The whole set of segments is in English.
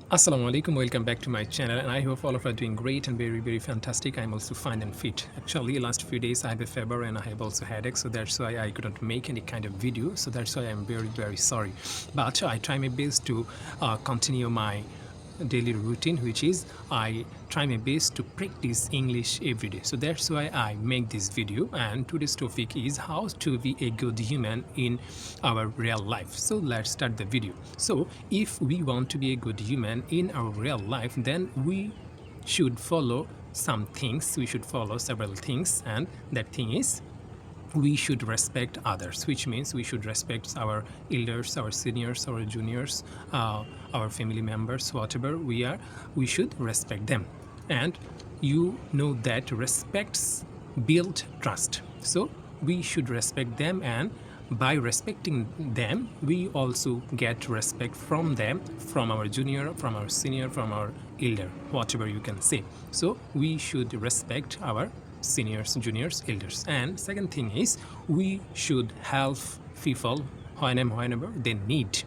Assalamu alaikum, welcome back to my channel, and I hope all of you are doing great and very fantastic. I'm also fine and fit. Actually, last few days I have a fever and I have also headache, so that's why I couldn't make any kind of video, so that's why I'm very sorry. But I try my best to continue my daily routine, which is I try my best to practice English every day. So that's why I make this video, and today's topic is how to be a good human in our real life. So let's start the video. So if we want to be a good human in our real life, then we should follow some things. We should follow several things, and that thing is we should respect others, which means we should respect our elders, our seniors, our juniors, our family members, whatever we are, we should respect them. And you know that respects build trust. So we should respect them, and by respecting them, we also get respect from them, from our junior, from our senior, from our elder, whatever you can say. So we should respect our seniors, juniors, elders. And second thing is we should help people whenever they need,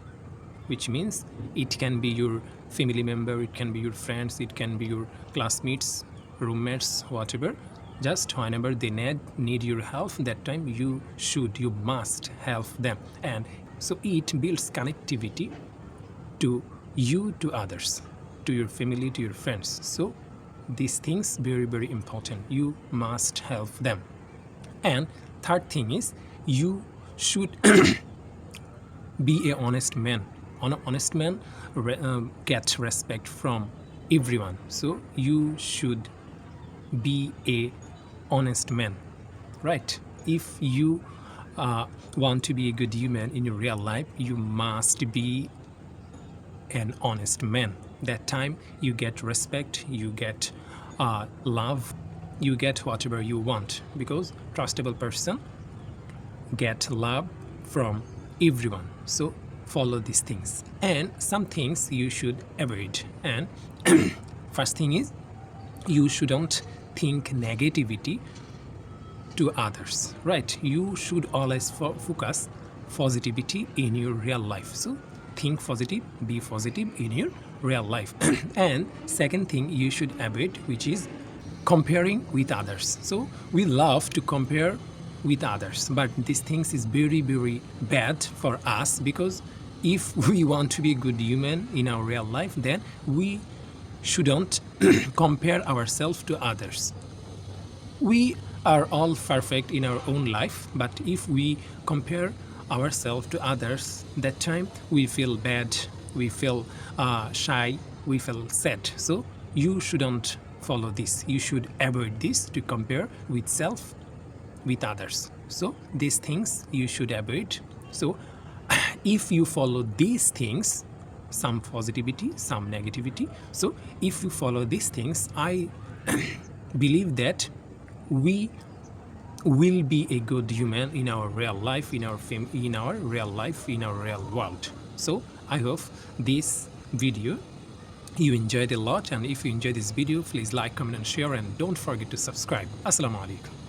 which means it can be your family member, it can be your friends, it can be your classmates, roommates, whatever. Just whenever they need your help, that time you must help them. And so it builds connectivity to you, to others, to your family, to your friends. So these things very important, you must help them. And third thing is you should be a honest man. An honest man gets respect from everyone. So you should be a honest man, right? If you want to be a good human in your real life, you must be an honest man. That time you get respect, you get love, you get whatever you want, because trustable person get love from everyone. So follow these things, and some things you should avoid. And first thing is you shouldn't think negativity to others, right? You should always focus positivity in your real life. So think positive, be positive in your real life. And second thing you should avoid, which is comparing with others. So we love to compare with others, but these things is very bad for us, because if we want to be a good human in our real life, then we shouldn't compare ourselves to others. We are all perfect in our own life, but if we compare ourselves to others, that time we feel bad, we feel shy, we feel sad. So you shouldn't follow this. You should avoid this, to compare with self with others. So these things you should avoid. So if you follow these things, some positivity, some negativity, so if you follow these things, I believe that we will be a good human in our real life, in our real life, in our real world. So I hope this video you enjoyed a lot, and if you enjoyed this video, please like, comment and share, and don't forget to subscribe. Assalamu alaikum.